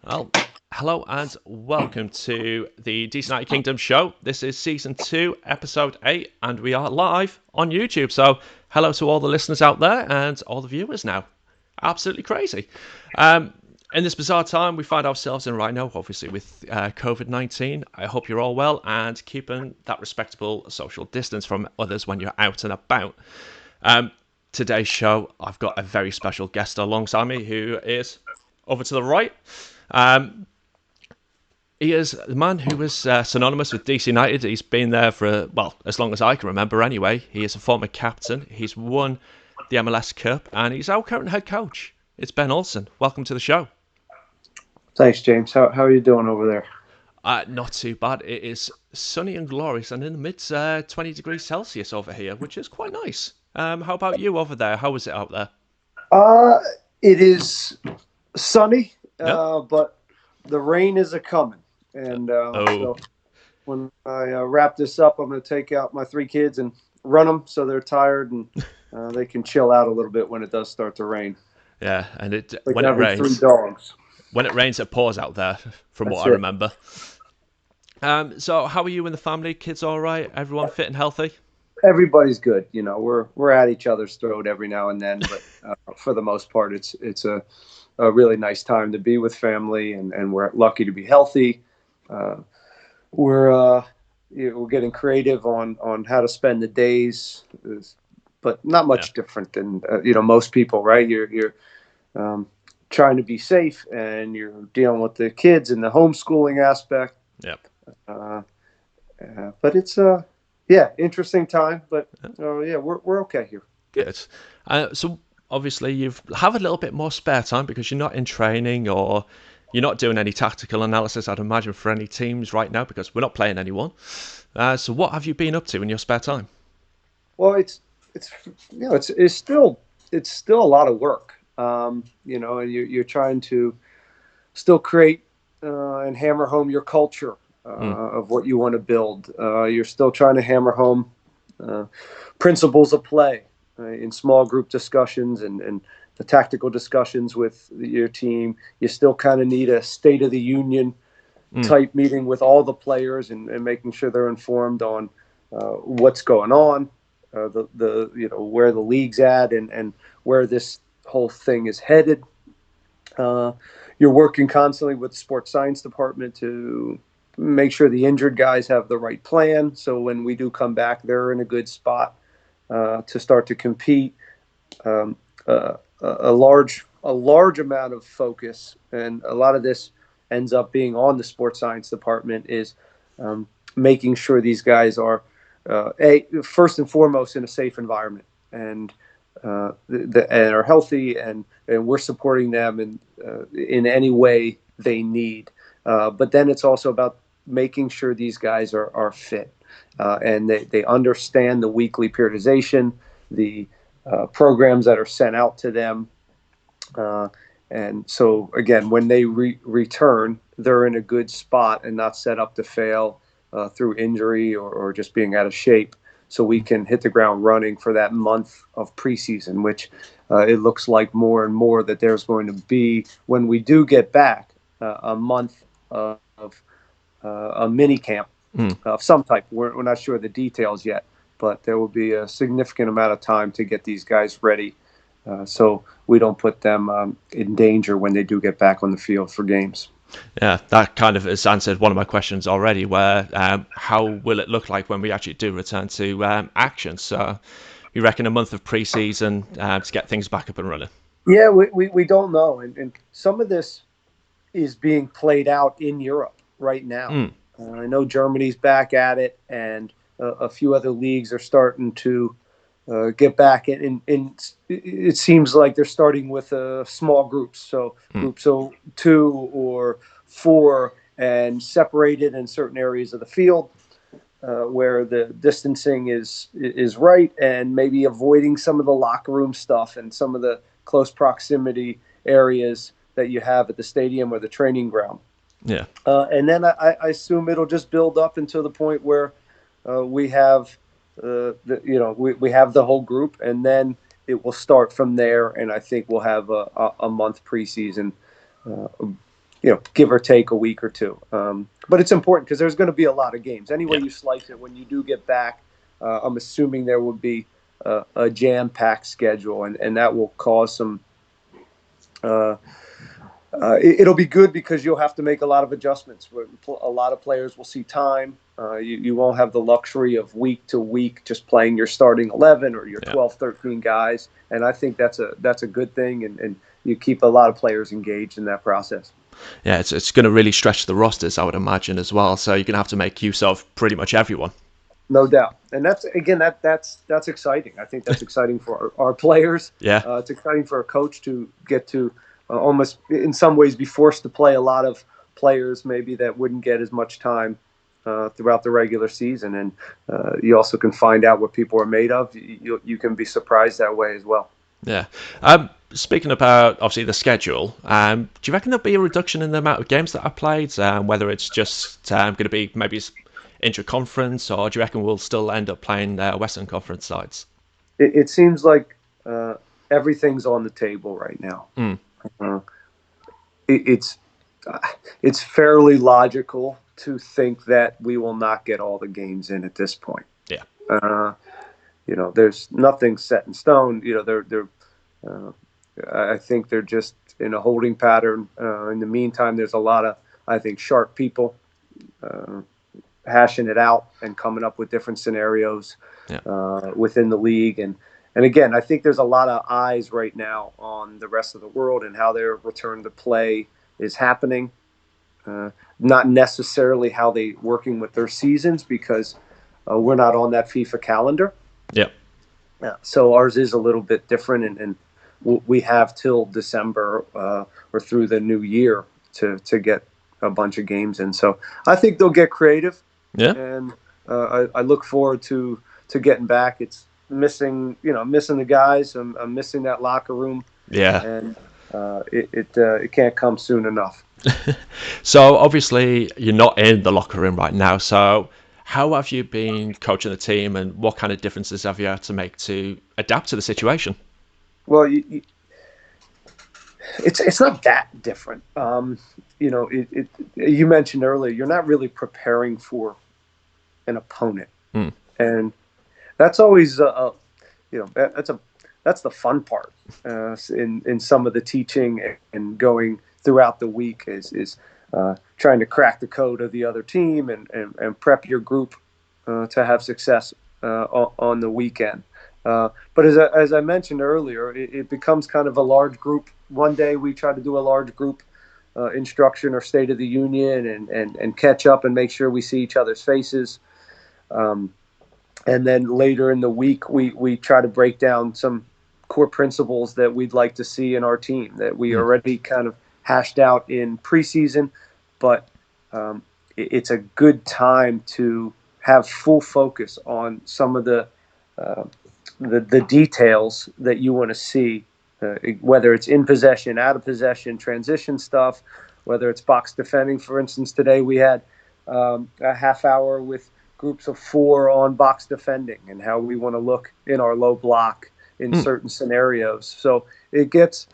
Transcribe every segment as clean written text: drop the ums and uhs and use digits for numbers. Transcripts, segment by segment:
Well, hello and welcome to the DC United Kingdom show. This is season 2, episode 8, and we are live on YouTube. So, hello to all the listeners out there and all the viewers now. Absolutely crazy. In this bizarre time, we find ourselves in right now, obviously, with COVID 19. I hope you're all well and keeping that respectable social distance from others when you're out and about. Today's show, I've got a very special guest alongside me who is over to the right. He is the man who was synonymous with DC United. He's been there for, well, as long as I can remember anyway. He is a former captain. He's won the MLS Cup, and he's our current head coach. It's Ben Olsen. Welcome to the show. Thanks, James. How are you doing over there? Not too bad. It is sunny and glorious and in the mid 20 degrees Celsius over here, which is quite nice. How about you over there? How is it out there? Uh, it is sunny, Yeah? but the rain is a coming. And Oh, so when I wrap this up, I'm going to take out my three kids and run them so they're tired and they can chill out a little bit when it does start to rain. yeah. And it Like having three dogs. when it rains, it pours out there, from what That's I it. remember. So how are you and the family? Kids all right? Everyone fit and healthy? Everybody's good. You know, we're at each other's throat every now and then, but for the most part, it's a really nice time to be with family, and we're lucky to be healthy. Uh, we're we're getting creative on how to spend the days, but not Yeah. much different than most people, right? You're um, trying to be safe, and you're dealing with the kids and the homeschooling aspect. Yep. Uh, but it's yeah, interesting time, but yeah, we're okay here. Good. So obviously you have a little bit more spare time because you're not in training or you're not doing any tactical analysis, I'd imagine, for any teams right now because we're not playing anyone. So what have you been up to in your spare time? Well, it's it's still a lot of work. And you're trying to still create and hammer home your culture Mm, of what you want to build. You're still trying to hammer home uh, principles of play in small group discussions and the tactical discussions with your team. You still kind of need a state of the union mm, type meeting with all the players and making sure they're informed on what's going on, the where the league's at and where this whole thing is headed. Uh, you're working constantly with the sports science department to make sure the injured guys have the right plan. So when we do come back, they're in a good spot to start to compete. Um, a large amount of focus, and a lot of this ends up being on the sports science department, is making sure these guys are first and foremost in a safe environment and and are healthy, and we're supporting them in any way they need. But then it's also about making sure these guys are fit and they understand the weekly periodization, the programs that are sent out to them. Uh, and so, again, when they return, they're in a good spot and not set up to fail through injury or just being out of shape. So we can hit the ground running for that month of preseason, which it looks like more and more that there's going to be when we do get back a month of a mini camp mm. of some type. We're not sure of the details yet, but there will be a significant amount of time to get these guys ready so we don't put them in danger when they do get back on the field for games. Yeah, that kind of has answered one of my questions already. Where how will it look like when we actually do return to action? So, you reckon a month of pre-season to get things back up and running? Yeah, we don't know. And some of this is being played out in Europe right now. Mm, I know Germany's back at it, and a few other leagues are starting to get back. And it seems like they're starting with small groups, so mm, groups of two or four, and separated in certain areas of the field where the distancing is right, and maybe avoiding some of the locker room stuff and some of the close proximity areas that you have at the stadium or the training ground. yeah. And then I assume it'll just build up until the point where we have we have the whole group, and then it will start from there. And I think we'll have a month preseason, give or take a week or two. But it's important because there's going to be a lot of games. Any way Yeah. you slice it, when you do get back, I'm assuming there will be a jam-packed schedule, and that will cause some. It'll be good because you'll have to make a lot of adjustments. A lot of players will see time. You won't have the luxury of week to week just playing your starting 11 or your Yeah. 12, 13 guys. And I think that's a good thing, and you keep a lot of players engaged in that process. Yeah, it's going to really stretch the rosters, I would imagine, as well. So you're going to have to make use of pretty much everyone. No doubt, and that's exciting. I think that's exciting for our players. Yeah. It's exciting for a coach to get to almost, in some ways, be forced to play a lot of players maybe that wouldn't get as much time throughout the regular season, and you also can find out what people are made of. You can be surprised that way as well. Yeah. Speaking about obviously the schedule, do you reckon there'll be a reduction in the amount of games that are played? Whether it's just going to be maybe intra-conference, or do you reckon we'll still end up playing Western Conference sides? It seems like everything's on the table right now. Uh, it's it's fairly logical to think that we will not get all the games in at this point. Yeah. There's nothing set in stone. I think they're just in a holding pattern. In the meantime, there's a lot of, I think, sharp people hashing it out and coming up with different scenarios within the league. And again, I think there's a lot of eyes right now on the rest of the world and how their return to play is happening. Not necessarily how they working with their seasons, because we're not on that FIFA calendar. Yeah. So ours is a little bit different, and we have till December or through the new year to get a bunch of games in. So I think they'll get creative. Yeah. And I look forward to getting back. It's missing the guys. I'm missing that locker room. Yeah. And it can't come soon enough. So obviously you're not in the locker room right now. So how have you been coaching the team, and what kind of differences have you had to make to adapt to the situation? Well, it's not that different. You mentioned earlier, you're not really preparing for an opponent, and that's always that's the fun part in some of the teaching and going throughout the week is trying to crack the code of the other team and prep your group to have success on the weekend. But as I mentioned earlier, it becomes kind of a large group. One day we try to do a large group instruction or State of the Union and catch up and make sure we see each other's faces. And then later in the week, we try to break down some core principles that we'd like to see in our team that we already kind of hashed out in preseason. But it's a good time to have full focus on some of the details that you want to see, whether it's in possession, out of possession, transition stuff, whether it's box defending. For instance, today we had a half hour with groups of 4 on box defending and how we want to look in our low block in certain scenarios. So it gets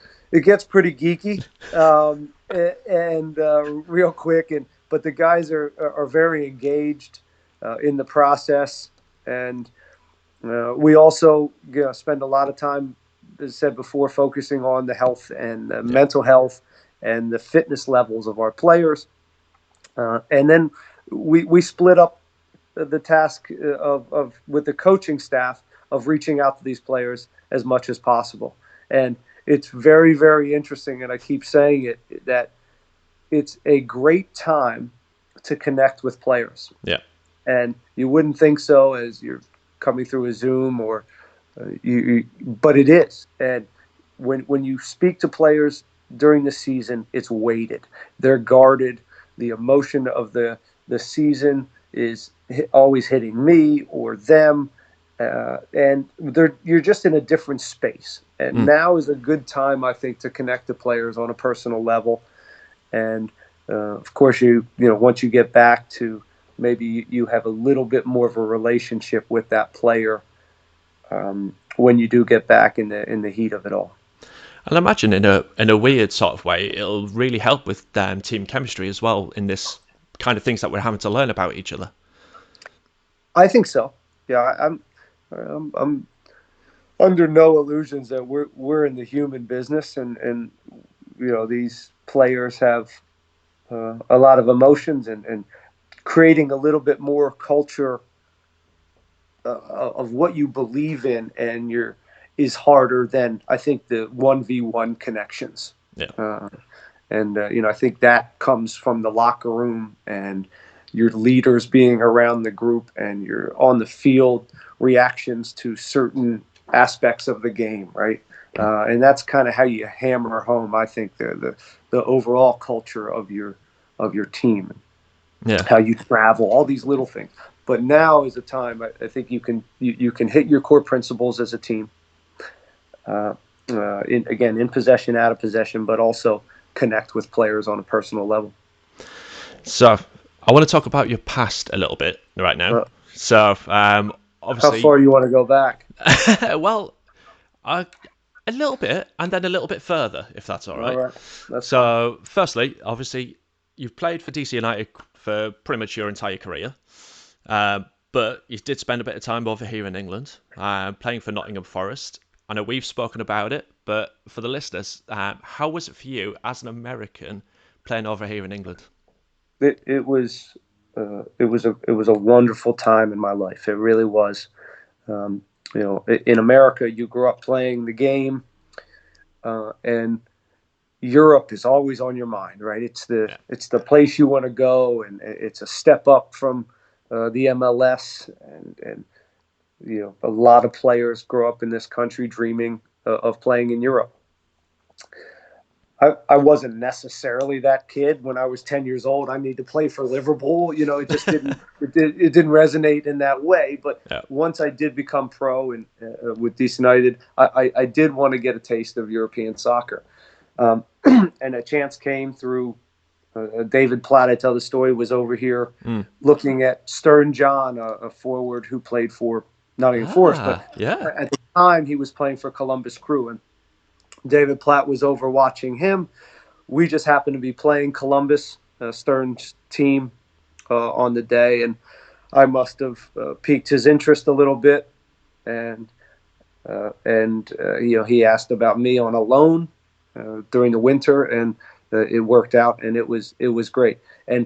pretty geeky and real quick, but the guys are very engaged in the process, and we also spend a lot of time, as I said before, focusing on the health and the mental health and the fitness levels of our players, and then we split up the task of with the coaching staff of reaching out to these players as much as possible. And it's very, very interesting, and I keep saying it, that it's a great time to connect with players. Yeah. And you wouldn't think so as you're coming through a Zoom or but it is. And when you speak to players during the season, it's weighted. They're guarded. The emotion of the season is always hitting me or them, and you're just in a different space. And now is a good time, I think, to connect to players on a personal level. And of course, once you get back to maybe you have a little bit more of a relationship with that player when you do get back in the heat of it all. And I imagine in a weird sort of way, it'll really help with team chemistry as well in this kind of things that we're having to learn about each other. I think so. Yeah, I'm under no illusions that we're in the human business, and these players have a lot of emotions, and creating a little bit more culture of what you believe in and your is harder than I think the 1v1 connections. Yeah. And I think that comes from the locker room and your leaders being around the group and your on the field reactions to certain aspects of the game, right? And that's kind of how you hammer home, I think, the overall culture of your team, Yeah. how you travel, all these little things. But now is the time I think you can hit your core principles as a team. In possession, out of possession, but also connect with players on a personal level. So I want to talk about your past a little bit right now. So How obviously, far you want to go back? well, a little bit, and then a little bit further, if that's all All right. right, that's So, firstly, obviously, you've played for DC United for pretty much your entire career, but you did spend a bit of time over here in England, playing for Nottingham Forest. I know we've spoken about it, but for the listeners, how was it for you as an American playing over here in England? it was it was a wonderful time in my life. It really was. In America, you grew up playing the game, and Europe is always on your mind, right? Yeah. It's the place you want to go, and it's a step up from the MLS, and a lot of players grow up in this country dreaming of playing in Europe. I wasn't necessarily that kid when I was 10 years old. I need to play for Liverpool. It just it didn't resonate in that way. But Yeah. once I did become pro and with DC United, I did want to get a taste of European soccer. And a chance came through David Platt. I tell the story, was over here looking at Stern John, a forward who played for Nottingham Forest. But Yeah. at the time, he was playing for Columbus Crew. And David Platt was over watching him. We just happened to be playing Columbus, Stern's team, on the day, and I must have piqued his interest a little bit, and he asked about me on a loan during the winter, and it worked out, and it was great, and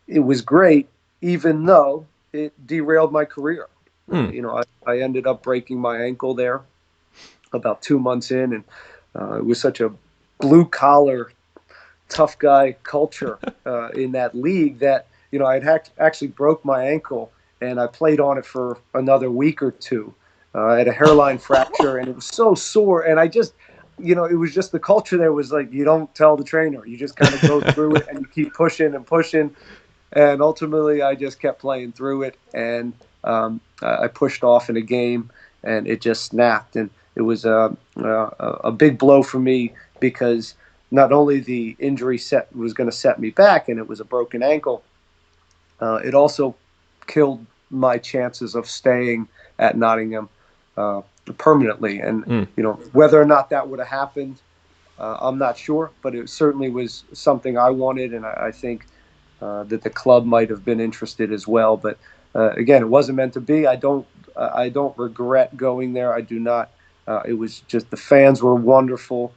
it was great, even though it derailed my career. I ended up breaking my ankle there about 2 months in, and it was such a blue collar, tough guy culture in that league that I'd actually broke my ankle, and I played on it for another week or two. I had a hairline fracture, and it was so sore, and I just, it was just the culture there was like, you don't tell the trainer, you just kind of go through it, and you keep pushing and pushing, and ultimately I just kept playing through it, and I pushed off in a game, and it just snapped, and it was a big blow for me, because not only the injury was going to set me back, and it was a broken ankle, it also killed my chances of staying at Nottingham permanently. And whether or not that would have happened, I'm not sure, but it certainly was something I wanted, and I think that the club might have been interested as well. But again, it wasn't meant to be. I don't regret going there. I do not. It was just the fans were wonderful.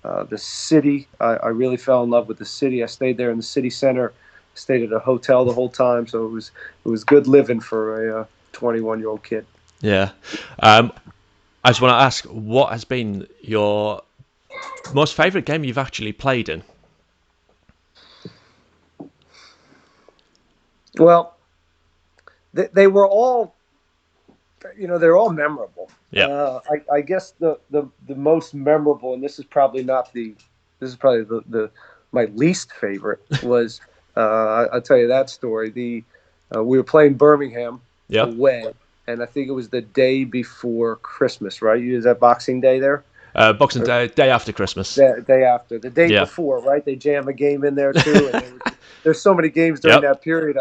The city, I really fell in love with the city. I stayed there in the city center, stayed at a hotel the whole time, so it was good living for a 21-year-old kid. Yeah. I just want to ask, what has been your most favourite game you've actually played in? Well, they were all, they're all memorable. Yeah. I guess the most memorable, and this is probably the my least favorite, was I'll tell you that story. We were playing Birmingham Yeah. away, and I think it was the day before Christmas, right? Is that Boxing Day there? Boxing Day, day after Christmas. Day after, the day Yeah. before, right? They jam a game in there too, and there's so many games during that period.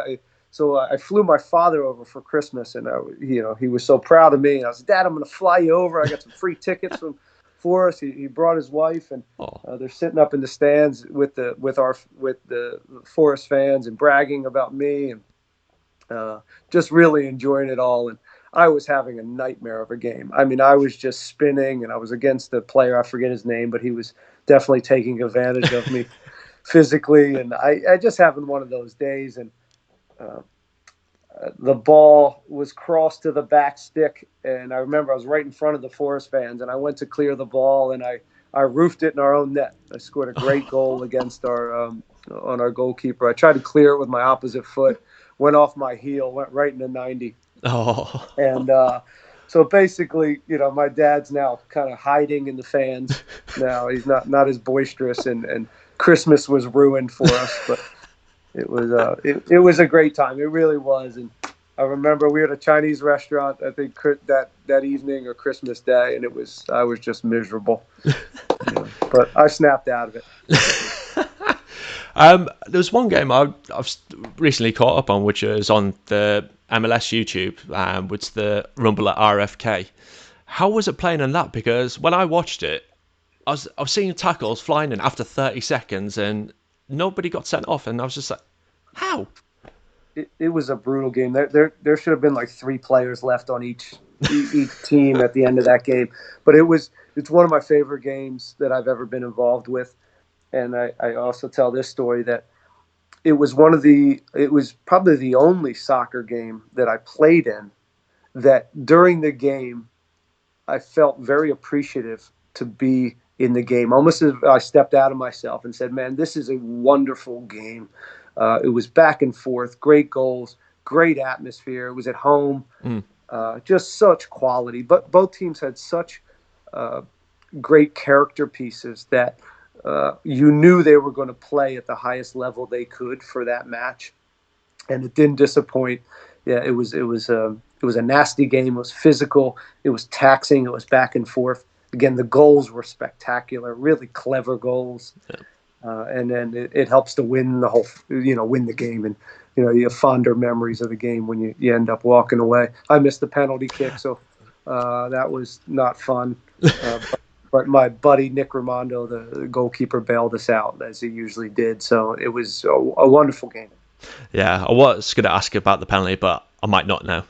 So I flew my father over for Christmas, and he was so proud of me. And I was, Dad, I'm going to fly you over. I got some free tickets from for us. He brought his wife, and Oh, they're sitting up in the stands with the Forest fans and bragging about me, and just really enjoying it all. And I was having a nightmare of a game. I mean, I was just spinning, and I was against the player. I forget his name, but he was definitely taking advantage of me physically. And I just having one of those days. And uh, the ball was crossed to the back stick, and I remember I was right in front of the Forest fans, and I went to clear the ball, and I roofed it in our own net. I scored a great goal against our on our goalkeeper. I tried to clear it with my opposite foot, went off my heel, went right into 90, oh, and so basically, my dad's now kind of hiding in the fans. Now he's not as boisterous, and Christmas was ruined for us, but it was a great time. It really was. And I remember we were at a Chinese restaurant, I think that evening or Christmas Day, and I was just miserable. But I snapped out of it. There was one game I've recently caught up on, which is on the MLS YouTube, which is the Rumble at RFK. How was it playing in that? Because when I watched it, I was seeing tackles flying in after 30 seconds, and nobody got sent off, and I was just like, how? It was a brutal game. There should have been like three players left on each team at the end of that game. But it's one of my favorite games that I've ever been involved with. And I also tell this story that it was probably the only soccer game that I played in that during the game I felt very appreciative to be in the game. Almost as if I stepped out of myself and said, "Man, this is a wonderful game." It was back and forth, great goals, great atmosphere. It was at home, Mm, just such quality. But both teams had such uh, great character pieces that you knew they were going to play at the highest level they could for that match, and it didn't disappoint. Yeah, it was a nasty game. It was physical. It was taxing. It was back and forth. Again, the goals were spectacular, really clever goals, yeah. and then it helps to win the whole, win the game, and you have fonder memories of the game when you end up walking away. I missed the penalty kick, so that was not fun. But my buddy Nick Raimondo, the goalkeeper, bailed us out as he usually did. So it was a wonderful game. Yeah, I was going to ask about the penalty, but I might not know.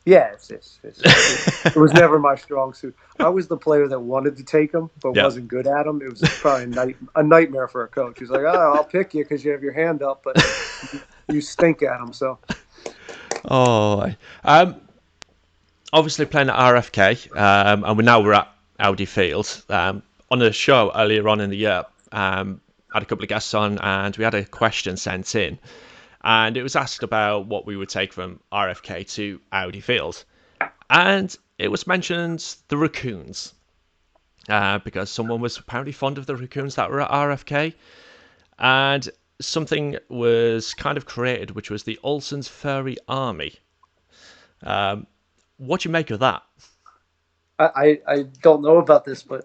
Yeah, it was never my strong suit. I was the player that wanted to take them, but Yeah. wasn't good at them. It was probably a nightmare for a coach. He's like, "Oh, I'll pick you because you have your hand up, but you stink at them." So Oh, obviously playing at RFK, and we're at Audi Field. On the show earlier on in the year, had a couple of guests on, and we had a question sent in, and it was asked about what we would take from RFK to Audi Field, and it was mentioned the raccoons, because someone was apparently fond of the raccoons that were at RFK, and something was kind of created, which was the Olsen's Furry Army. What do you make of that? I don't know about this, but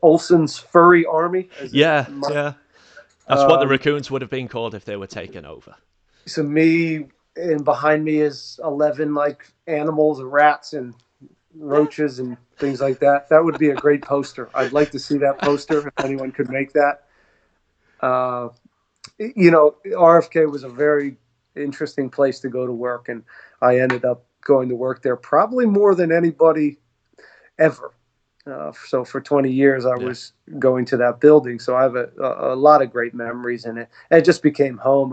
Olsen's furry army. Yeah, yeah. That's what the Um, raccoons would have been called if they were taken over. so me and behind me is 11 like animals and rats and Yeah. roaches and things like that. That would be a great poster. I'd like to see that poster if anyone could make that. Uh, RFK was a very interesting place to go to work, and I ended up going to work there probably more than anybody ever. So for 20 years, I Yeah. was going to that building. So I have a lot of great memories in it. And it just became home.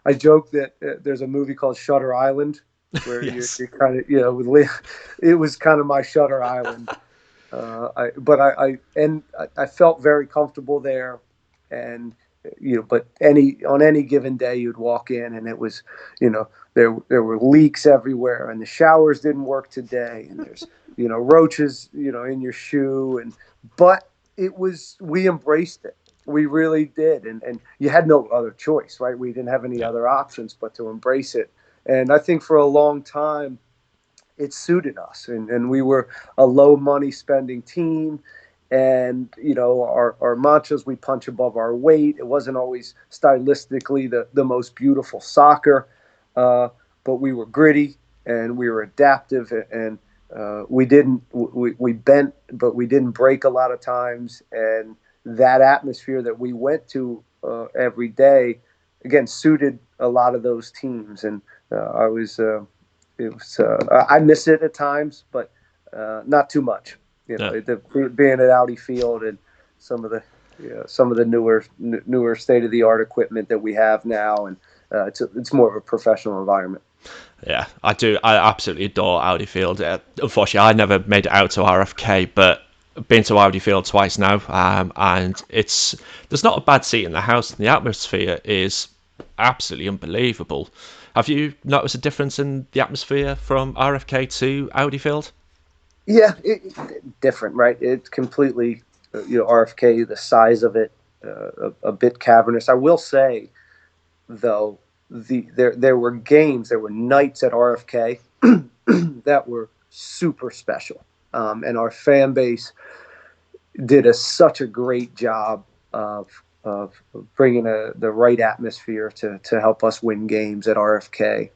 I joke that there's a movie called Shutter Island where Yes. you kind of, it was kind of my Shutter Island. I felt very comfortable there, and but on any given day you'd walk in and it was, there were leaks everywhere, and the showers didn't work today, and there's roaches in your shoe, but we embraced it. We really did, and you had no other choice, right? We didn't have any Yeah. other options but to embrace it, and I think for a long time it suited us, and we were a low money spending team, and our mantras, we punch above our weight. It wasn't always stylistically the most beautiful soccer, uh, but we were gritty and we were adaptive, and we bent, but we didn't break a lot of times. And that atmosphere that we went to every day, again, suited a lot of those teams. And I was, it was, I miss it at times, but not too much. Yeah. Being at Audi Field and some of the some of the newer state of the art equipment that we have now, and it's more of a professional environment. Yeah, I do. I absolutely adore Audi Field. Unfortunately, I never made it out to RFK, but I've been to Audi Field twice now, and there's not a bad seat in the house, and the atmosphere is absolutely unbelievable. Have you noticed a difference in the atmosphere from RFK to Audi Field? Yeah, different, right? It's completely, RFK, the size of it, a bit cavernous. I will say, though, there were games, there were nights at RFK that were super special, and our fan base did such a great job of bringing the right atmosphere to help us win games at RFK,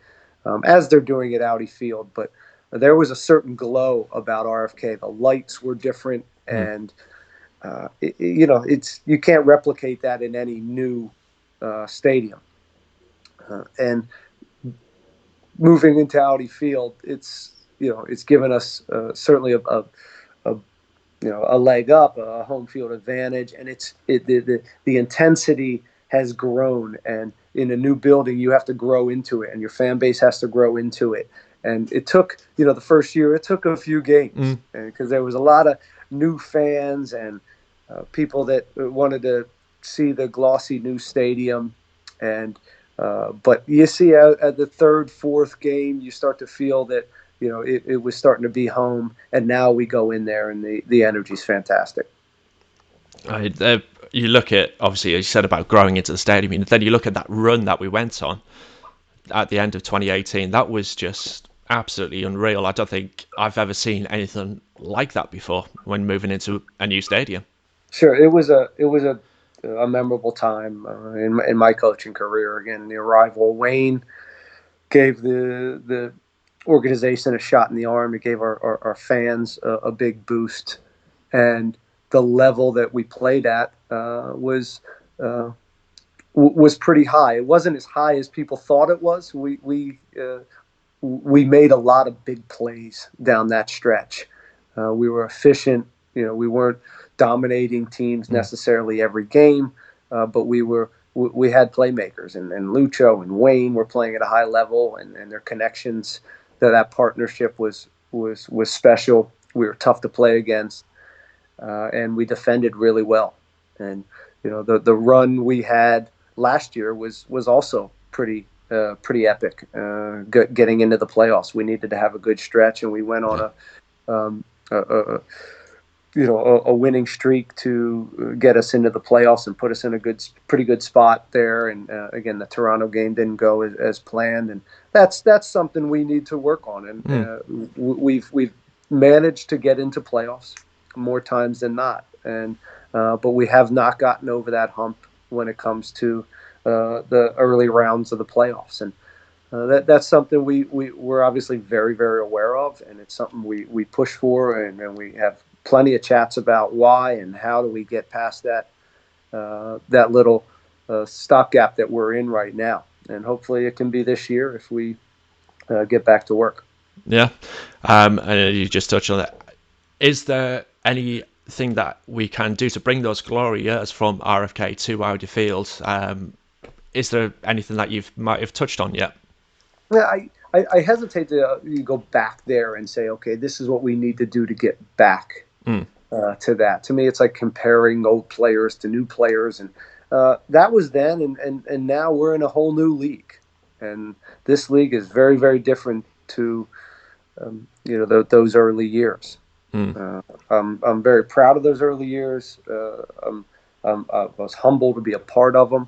as they're doing at Audi Field. But there was a certain glow about RFK. The lights were different, and it's you can't replicate that in any new stadium. And moving into Audi Field, it's given us certainly a a leg up, a home field advantage, and the intensity has grown. And in a new building, you have to grow into it, and your fan base has to grow into it. And it took, the first year, it took a few games because there was a lot of new fans and people that wanted to see the glossy new stadium. And but you see at the third, fourth game, you start to feel that it was starting to be home, and now we go in there, and the energy's fantastic. You look at, obviously, as you said about growing into the stadium, and then you look at that run that we went on at the end of 2018. That was just absolutely unreal. I don't think I've ever seen anything like that before when moving into a new stadium. Sure, it was a memorable time in my coaching career. Again, the arrival, Wayne gave the organization a shot in the arm. It gave our fans a big boost, and the level that we played at was pretty high. It wasn't as high as people thought it was. We made a lot of big plays down that stretch. We were efficient. We weren't dominating teams necessarily every game, but we had playmakers, and Lucho and Wayne were playing at a high level, and their connections, that partnership was special. We were tough to play against, and we defended really well. And the run we had last year was also pretty epic. Getting into the playoffs, we needed to have a good stretch, and we went on a winning streak to get us into the playoffs and put us in a pretty good spot there. And again, the Toronto game didn't go as planned, and that's something we need to work on. And we've managed to get into playoffs more times than not, and but we have not gotten over that hump when it comes to the early rounds of the playoffs. And that's something we're obviously very, very aware of, and it's something we push for, and we have plenty of chats about why and how do we get past that little stopgap that we're in right now. And hopefully it can be this year if we get back to work. Yeah, and you just touched on that. Is there anything that we can do to bring those glory years from RFK to Audi Field? Is there anything that you might have touched on yet? Yeah, I hesitate to go back there and say, okay, this is what we need to do to get back to that. To me, it's like comparing old players to new players, and that was then, and now we're in a whole new league, and this league is very, very different to those early years. I'm very proud of those early years. I was humbled to be a part of them,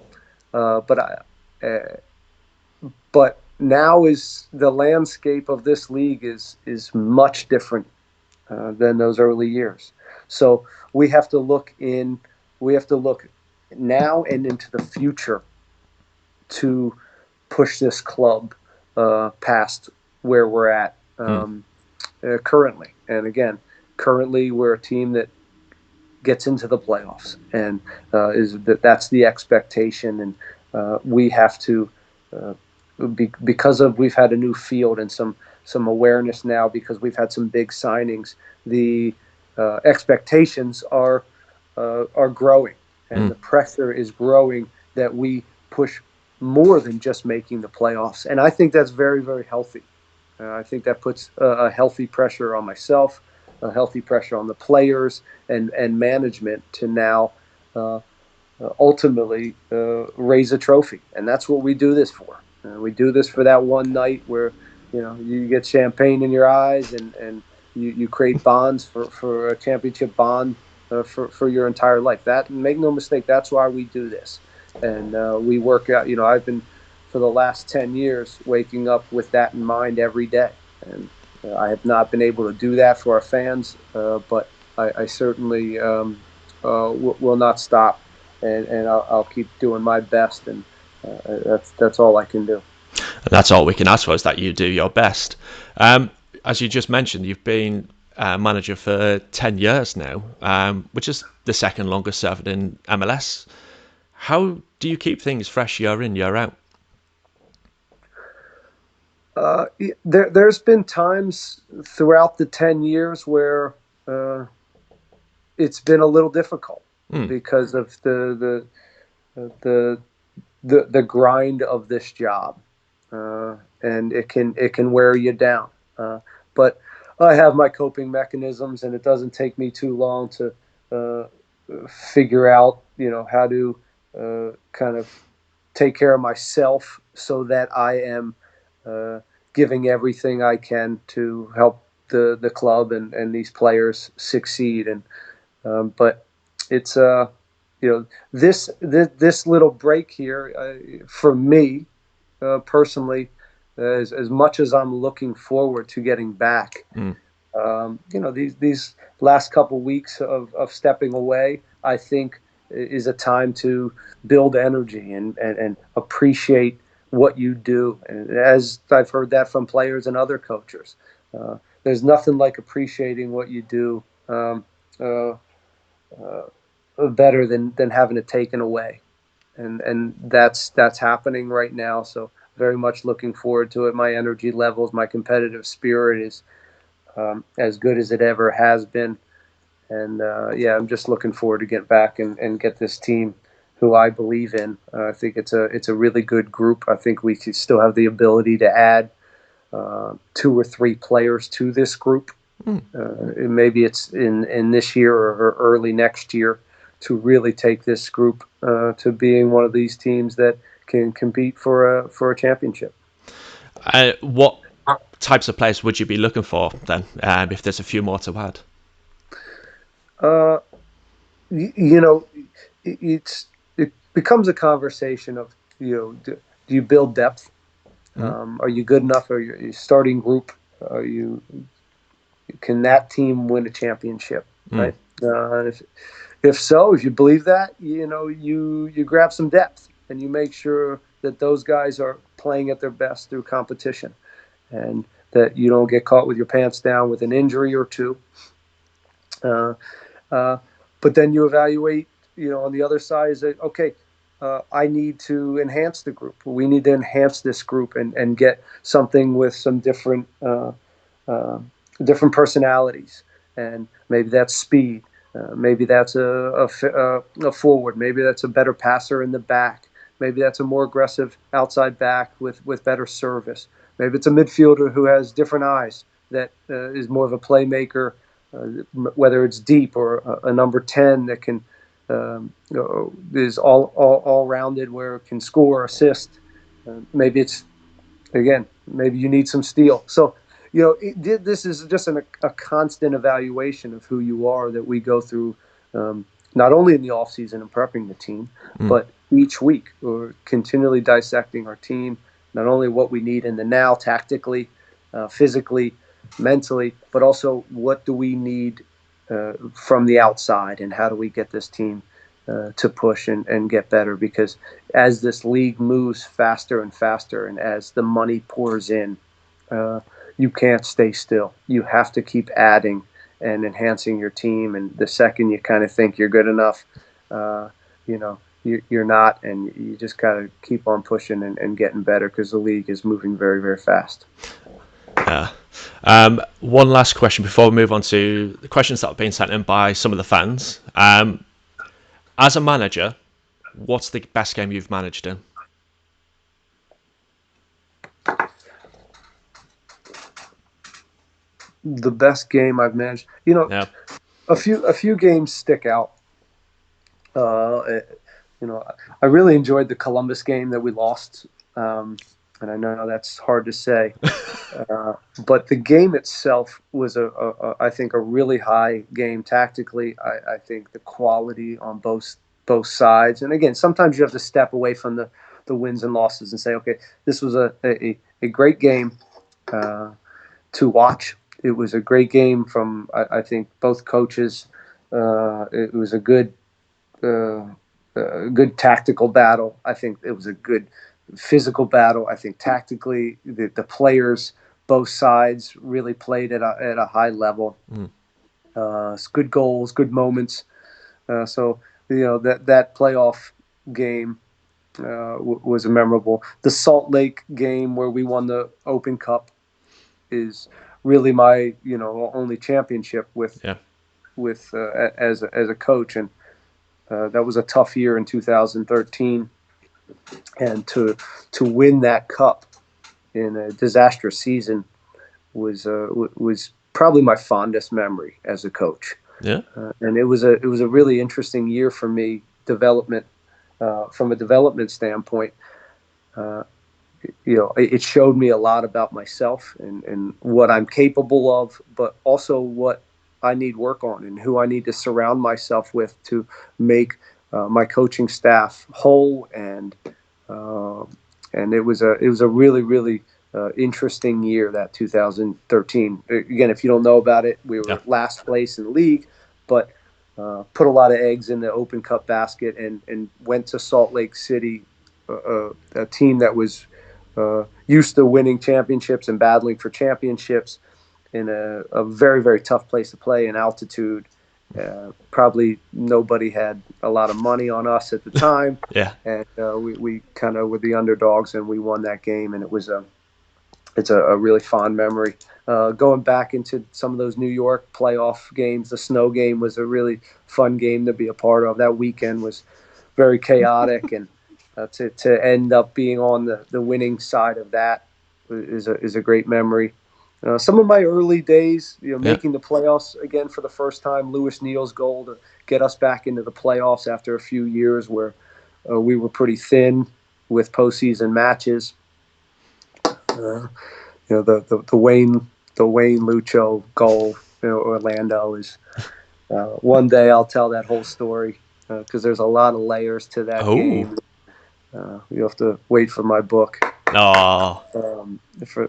but now is the landscape of this league is much different than those early years. So we have to look now and into the future to push this club past where we're at. currently. And again, currently we're a team that gets into the playoffs, and that's the expectation. And we have to, because of we've had a new field and some awareness now because we've had some big signings. The expectations are growing, and the pressure is growing that we push more than just making the playoffs. And I think that's very, very healthy. I think that puts a healthy pressure on myself, a healthy pressure on the players and management to now uh, ultimately raise a trophy. And that's what we do this for. We do this for that one night where you get champagne in your eyes and you create bonds for a championship bond for your entire life. That, make no mistake, that's why we do this. And we work out. I've been for the last 10 years waking up with that in mind every day. And I have not been able to do that for our fans, but I certainly will not stop, and I'll keep doing my best, and that's all I can do. And that's all we can ask for, is that you do your best. As you just mentioned, you've been manager for 10 years now, which is the second longest serving in MLS. How do you keep things fresh year in, year out? There's been times throughout the 10 years where it's been a little difficult because of the the grind of this job, and it can wear you down. But I have my coping mechanisms, and it doesn't take me too long to uh, figure out, how to kind of take care of myself so that I am uh, giving everything I can to help the club and these players succeed. And but it's this little break here for me personally, as much as I'm looking forward to getting back. These last couple weeks of stepping away, I think, is a time to build energy and appreciate what you do. And as I've heard that from players and other coaches, there's nothing like appreciating what you do uh, better than having it taken away. And that's happening right now. So very much looking forward to it. My energy levels, my competitive spirit is as good as it ever has been. And yeah, I'm just looking forward to get back and get this team, who I believe in. I think it's a really good group. I think we still have the ability to add 2 or 3 players to this group. Maybe it's in this year or early next year, to really take this group to being one of these teams that can compete for a championship. What types of players would you be looking for then, if there's a few more to add? Uh, you know, it becomes a conversation of, do you build depth? Are you good enough? Are you starting group? Are you Can that team win a championship? Right? If so, if you believe that, you grab some depth and you make sure that those guys are playing at their best through competition, and that you don't get caught with your pants down with an injury or two. Uh, uh, but then you evaluate, on the other side is that, okay, I need to enhance the group. We need to enhance this group and get something with some uh, different personalities. And maybe that's speed. Maybe that's a forward. Maybe that's a better passer in the back. Maybe that's a more aggressive outside back with better service. Maybe it's a midfielder who has different eyes, that is more of a playmaker, whether it's deep, or a number 10 that can is all rounded, where it can score, assist. Maybe it's, again, maybe you need some steel. So, this is just a constant evaluation of who you are that we go through, not only in the off season and prepping the team, but each week we're continually dissecting our team, not only what we need in the now tactically, physically, mentally, but also what do we need from the outside, and how do we get this team to push and get better. Because as this league moves faster and faster, and as the money pours in, you can't stay still. You have to keep adding and enhancing your team. And the second you kind of think you're good enough, you know, you're not, and you just got to keep on pushing and getting better because the league is moving very, very fast. Yeah. One last question before we move on to the questions that have been sent in by some of the fans. As a manager, what's the best game you've managed in? The best game I've managed, Yeah. a few games stick out. I really enjoyed the Columbus game that we lost, and I know that's hard to say, but the game itself was I think a really high game tactically. I think the quality on both sides, and again, sometimes you have to step away from the wins and losses and say, okay, this was a great game to watch. It was a great game from I think both coaches. It was a good tactical battle. I think it was a good physical battle. I think tactically the players, both sides, really played at a high level. Good goals, good moments. So that playoff game was memorable. The Salt Lake game where we won the Open Cup is really my only championship with Yeah. as a coach, and that was a tough year in 2013, and to win that cup in a disastrous season was probably my fondest memory as a coach. Yeah. And it was a really interesting year for me, from a development standpoint. It showed me a lot about myself and what I'm capable of, but also what I need work on and who I need to surround myself with to make my coaching staff whole. And it was a really, really interesting year, that 2013. Again, if you don't know about it, we were last place in the league, but put a lot of eggs in the Open Cup basket and went to Salt Lake City, a team that was used to winning championships and battling for championships in a very, very tough place to play in altitude. Probably nobody had a lot of money on us at the time. Yeah. And we kind of were the underdogs, and we won that game. And it's a really fond memory. Going back into some of those New York playoff games, the snow game was a really fun game to be a part of. That weekend was very chaotic, and to end up being on the winning side of that is a great memory. Some of my early days, making the playoffs again for the first time, Lewis Neal's goal to get us back into the playoffs after a few years where we were pretty thin with postseason matches. The Wayne Lucho goal, Orlando is. One day I'll tell that whole story because there's a lot of layers to that game. You have to wait for my book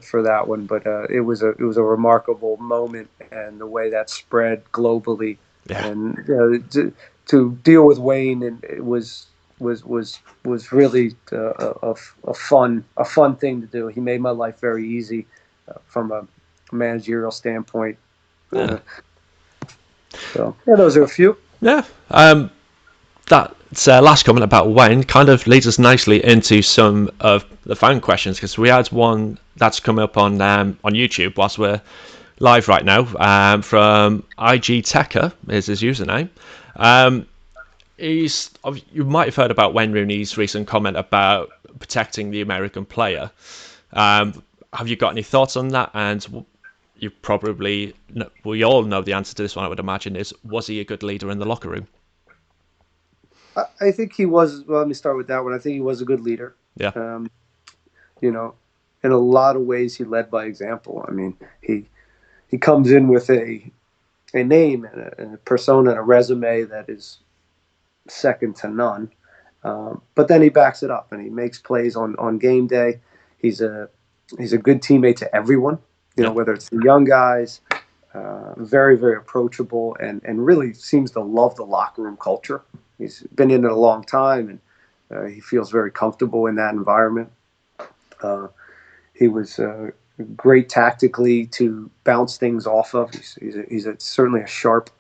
for that one, but it was a remarkable moment, and the way that spread globally, and to deal with Wayne, and it was really a fun thing to do. He made my life very easy from a managerial standpoint. So those are a few. Yeah. That last comment about Wayne kind of leads us nicely into some of the fan questions, because we had one that's come up on YouTube whilst we're live right now, from IG Techer is his username. You might have heard about Wayne Rooney's recent comment about protecting the American player. Have you got any thoughts on that? And you probably we all know the answer to this one, I would imagine, is was he a good leader in the locker room? I think he was. Well, let me start with that one. I think he was a good leader. Yeah. In a lot of ways, he led by example. I mean, he comes in with a name and a persona and a resume that is second to none. But then he backs it up and he makes plays on game day. He's a good teammate to everyone. Whether it's the young guys, very, very approachable, and really seems to love the locker room culture. He's been in it a long time, and he feels very comfortable in that environment. He was great tactically to bounce things off of. Certainly a sharp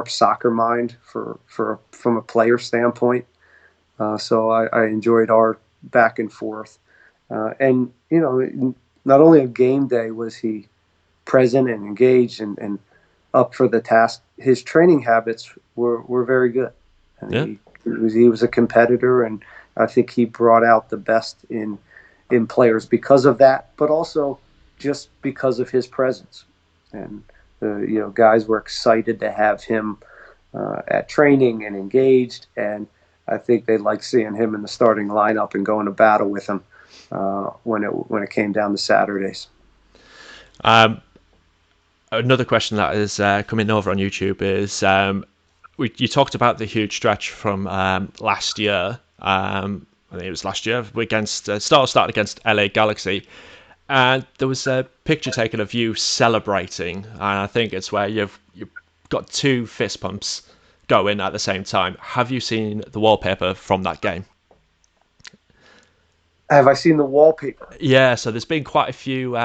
soccer mind from a player standpoint. So I enjoyed our back and forth. And, not only on game day was he present and engaged and up for the task, his training habits were very good. And Yeah. he was a competitor, and I think he brought out the best in players because of that, but also just because of his presence. And guys were excited to have him at training and engaged, and I think they liked seeing him in the starting lineup and going to battle with him when it came down to Saturdays. Another question that is coming over on YouTube is you talked about the huge stretch from last year. I think it was last year against started against LA Galaxy, and there was a picture taken of you celebrating, and I think it's where you've got two fist pumps going at the same time. Have you seen the wallpaper from that game? Have I seen the wallpaper? Yeah, so there's been quite a few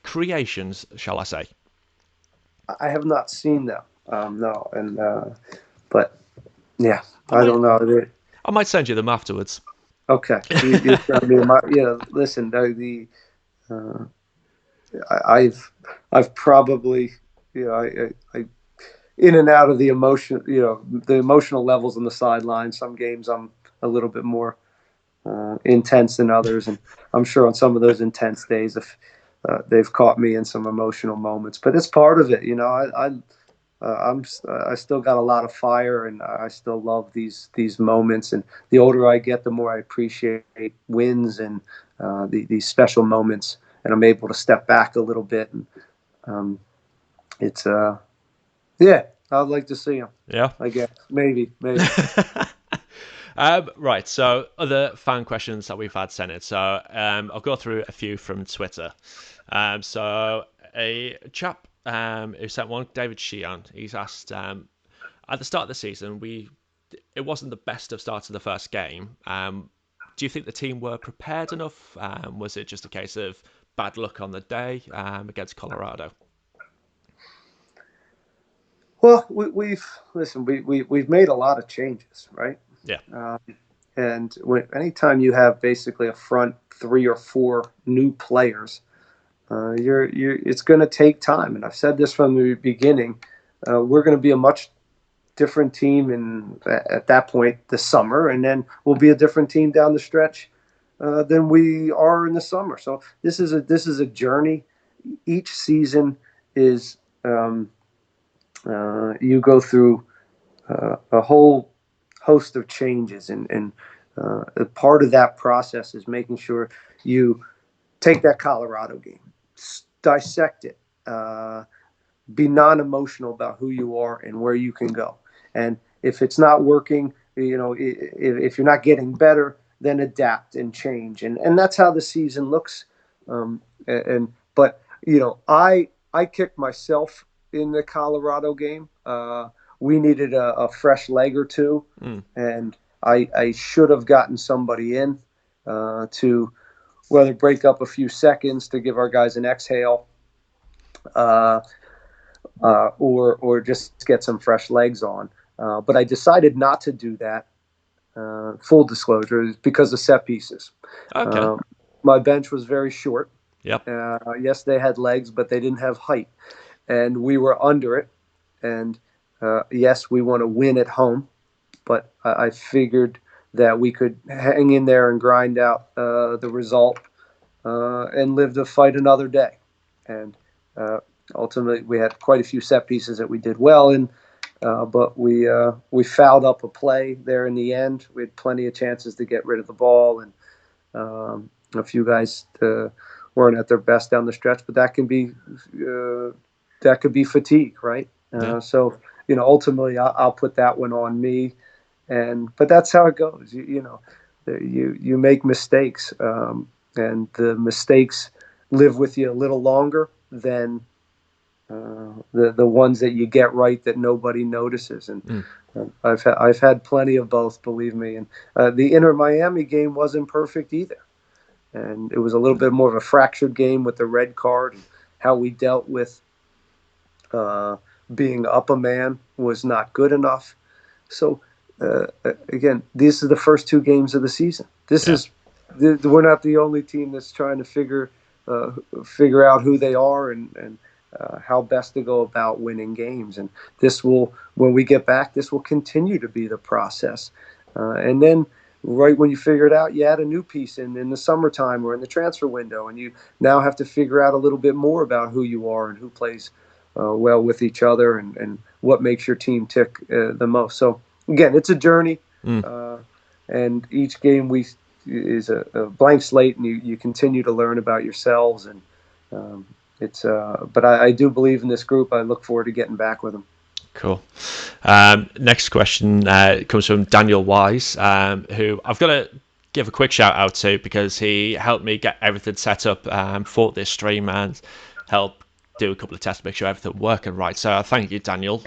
creations, shall I say? I have not seen them. No, and but yeah, I I might don't know. I might send you them afterwards. Okay, I mean, listen, uh, I've probably, I in and out of the emotion, the emotional levels on the sideline. Some games I'm a little bit more intense than others, and I'm sure on some of those intense days, if they've caught me in some emotional moments. But it's part of it, I still got a lot of fire, and I still love these moments. And the older I get, the more I appreciate wins and these special moments. And I'm able to step back a little bit, and it's yeah, I'd like to see them. Yeah. I guess maybe. Right, so other fan questions that we've had sent in. So I'll go through a few from Twitter. So a chap who sent one, David Sheehan, he's asked, at the start of the season, it wasn't the best of starts of the first game. Do you think the team were prepared enough? Was it just a case of bad luck on the day against Colorado? Well, we've made a lot of changes, right? Yeah. Um, and anytime you have basically a front three or four new players, it's going to take time. And I've said this from the beginning. We're going to be a much different team at that point this summer, and then we'll be a different team down the stretch than we are in the summer. So this is a journey. Each season is you go through a whole host of changes, and a part of that process is making sure you take that Colorado game, dissect it, be non-emotional about who you are and where you can go. And if it's not working, if you're not getting better, then adapt and change. And that's how the season looks. But I kicked myself in the Colorado game. We needed a fresh leg or two, and I should have gotten somebody in to whether break up a few seconds to give our guys an exhale, or just get some fresh legs on. But I decided not to do that. Full disclosure is because of set pieces. Okay. My bench was very short. Yep. Yes, they had legs, but they didn't have height, and we were under it. And yes, we want to win at home, but I figured that we could hang in there and grind out the result and live to fight another day. And ultimately, we had quite a few set pieces that we did well in, but we fouled up a play there in the end. We had plenty of chances to get rid of the ball, and a few guys weren't at their best down the stretch. But that could be fatigue, right? Yeah. So ultimately, I'll put that one on me, but that's how it goes. You make mistakes, and the mistakes live with you a little longer than the ones that you get right that nobody notices. And I've had plenty of both, believe me. And the Inter Miami game wasn't perfect either. and it was a little bit more of a fractured game with the red card, and how we dealt with being up a man was not good enough. So again, these are the first 2 games of the season. We're not the only team that's trying to figure out who they are and how best to go about winning games. And when we get back, this will continue to be the process. And then right when you figure it out, you add a new piece in the summertime or in the transfer window, and you now have to figure out a little bit more about who you are and who plays well with each other and what makes your team tick the most. So again, it's a journey, and each game is a blank slate, and you continue to learn about yourselves. And but I do believe in this group. I look forward to getting back with them. Cool. Next question comes from Daniel Wise, who I've got to give a quick shout out to because he helped me get everything set up for this stream and helped do a couple of tests to make sure everything working right. So thank you, Daniel.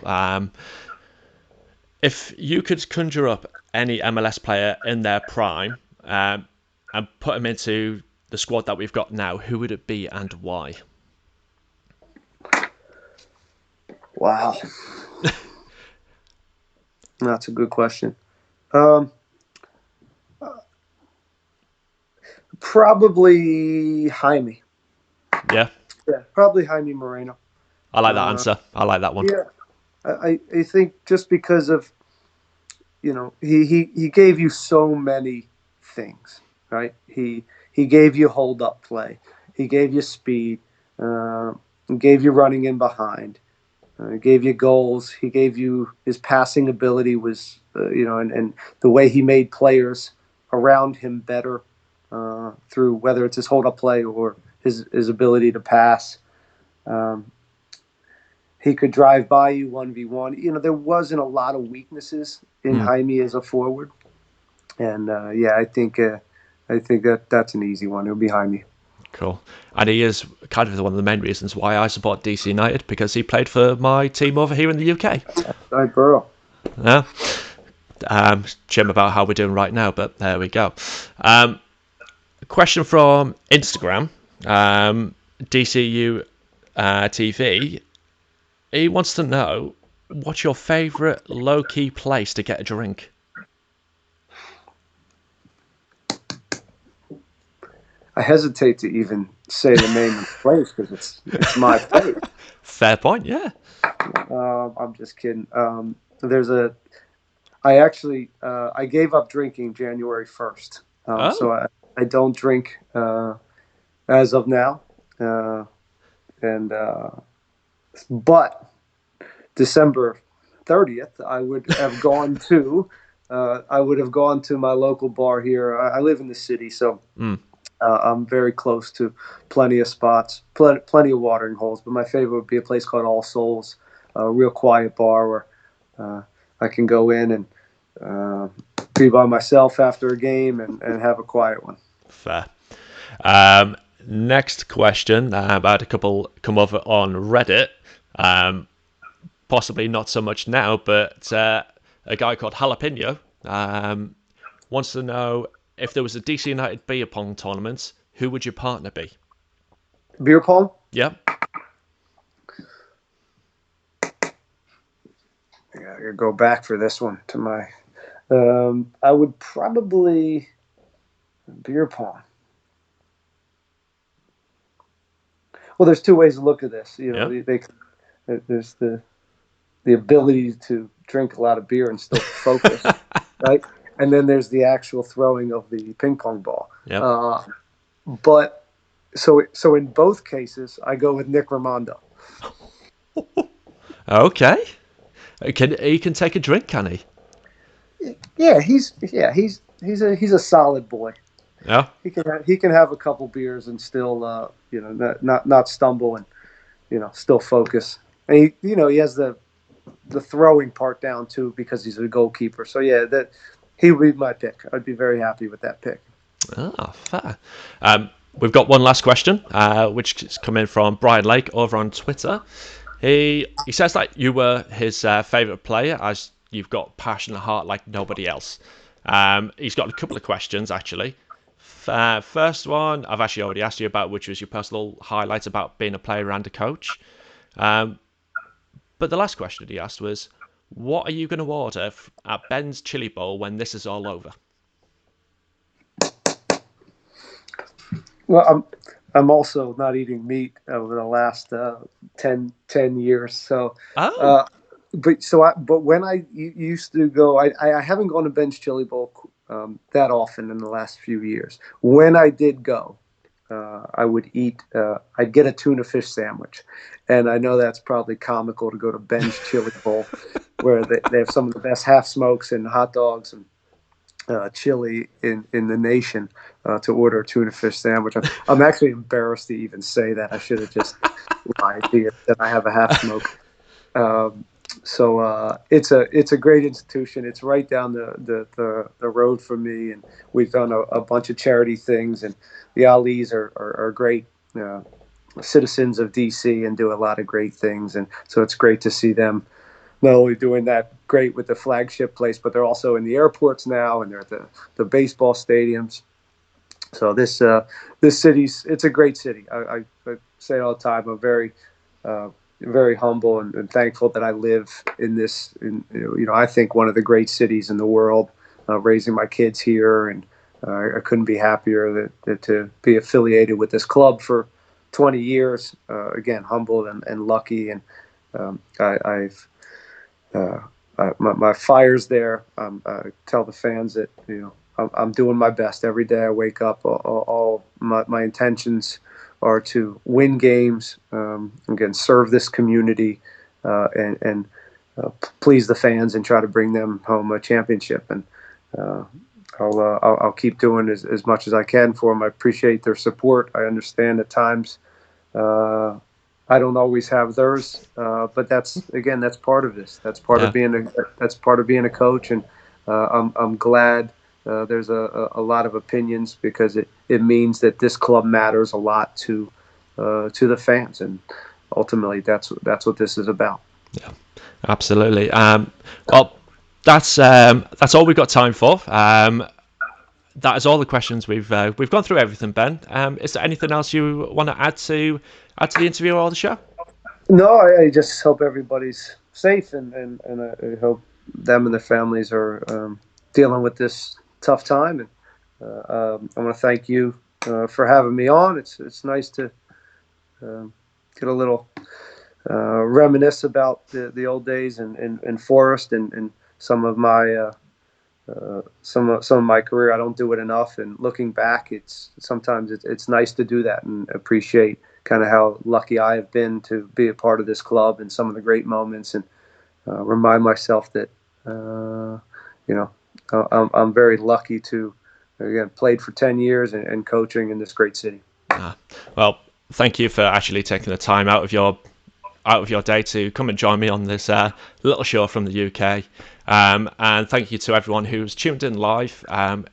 If you could conjure up any MLS player in their prime and put them into the squad that we've got now, who would it be and why? Wow. That's a good question. Probably Jaime. Yeah, probably Jaime Moreno. I like that answer. I like that one. Yeah, I think just because of, he gave you so many things, right? He gave you hold up play. He gave you speed. Gave you running in behind. Gave you goals. He gave you his passing ability was, and the way he made players around him better through whether it's his hold up play or his ability to pass. He could drive by you 1v1. There wasn't a lot of weaknesses in Jaime as a forward. And I think that's an easy one. It'll be Jaime. Cool. And he is kind of one of the main reasons why I support DC United, because he played for my team over here in the UK. Right, Burrow. Yeah. Shame about how we're doing right now, but there we go. A question from Instagram, DCU TV. He wants to know, what's your favourite low-key place to get a drink? I hesitate to even say the name of the place because it's my place. Fair point, yeah. I'm just kidding. I gave up drinking January 1st. So I don't drink as of now. But December 30th, I would have gone to my local bar here. I live in the city, so I'm very close to plenty of spots, plenty of watering holes. But my favorite would be a place called All Souls, a real quiet bar where I can go in and be by myself after a game and have a quiet one. Fair. Next question. I had a couple come over on Reddit. Possibly not so much now, but a guy called Jalapeno wants to know, if there was a DC United beer pong tournament, who would your partner be? Beer pong? Yeah. I gotta go back for this one to my. I would probably beer pong. Well, there's 2 ways to look at this. There's the ability to drink a lot of beer and still focus, right? And then there's the actual throwing of the ping pong ball. Yep. But so in both cases, I go with Nick Raimondo. Okay. He can take a drink, can he? Yeah, he's a solid boy. Yeah. He can have a couple beers and still not stumble and still focus. And he has the throwing part down too because he's a goalkeeper. So yeah, that he would be my pick. I'd be very happy with that pick. Ah, fair. We've got one last question, which is coming from Brian Lake over on Twitter. He says that you were his favourite player, as you've got passion and heart like nobody else. He's got a couple of questions, actually. First one, I've actually already asked you about, which was your personal highlights about being a player and a coach. Um, but the last question he asked was, what are you going to order at Ben's Chili Bowl when this is all over? Well, I'm also not eating meat over the last 10 years. So, Oh, uh, but when I used to go, I haven't gone to Ben's Chili Bowl that often in the last few years. When I did go, I would eat. I'd get a tuna fish sandwich, and I know that's probably comical to go to Ben's Chili Bowl, where they have some of the best half smokes and hot dogs and chili in the nation to order a tuna fish sandwich. I'm actually embarrassed to even say that. I should have just lied to you that I have a half smoke. Um, it's a great institution. It's right down the road from me, and we've done a bunch of charity things. And the Alis are great citizens of DC and do a lot of great things. And so it's great to see them not only doing that great with the flagship place, but they're also in the airports now, and they're at the baseball stadiums. So this city's it's a great city. I say it all the time. I'm uh, very humble and thankful that I live in this. I think one of the great cities in the world. Raising my kids here, and I couldn't be happier that to be affiliated with this club for 20 years. Again, humbled and lucky, and I've uh, my fire's there. I tell the fans that I'm doing my best every day. I wake up. All my intentions are to win games. Again, serve this community and please the fans and try to bring them home a championship. And uh, I'll keep doing as much as I can for them. I appreciate their support. I understand at times. Uh, I don't always have theirs, but that's part of this. yeah, That's part of being a coach, and I'm glad there's a lot of opinions because it means that this club matters a lot to the fans, and ultimately that's what this is about. yeah, absolutely. Well, that's all we've got time for. That is all the questions we've gone through everything, Ben. Is there anything else you want to add to the interview or the show? No, I just hope everybody's safe, and I hope them and their families are dealing with this tough time. And I want to thank you for having me on. It's nice to get a little reminisce about the old days in Forest and some of my some of my career. I don't do it enough, and looking back, it's nice to do that and appreciate kind of how lucky I have been to be a part of this club and some of the great moments, and remind myself that you know I'm very lucky to again played for 10 years and coaching in this great city. Well, thank you for actually taking the time out of your day to come and join me on this little show from the UK. And thank you to everyone who's tuned in live.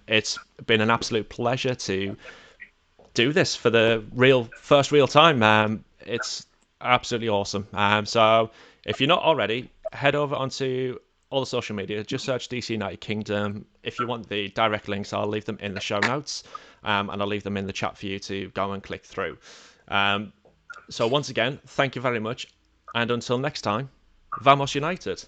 It's been an absolute pleasure to do this for the first real time. It's absolutely awesome. So if you're not already, head over onto all the social media. Just search DC United Kingdom. If you want the direct links, I'll leave them in the show notes, and I'll leave them in the chat for you to go and click through. So once again, thank you very much, and until next time, Vamos United.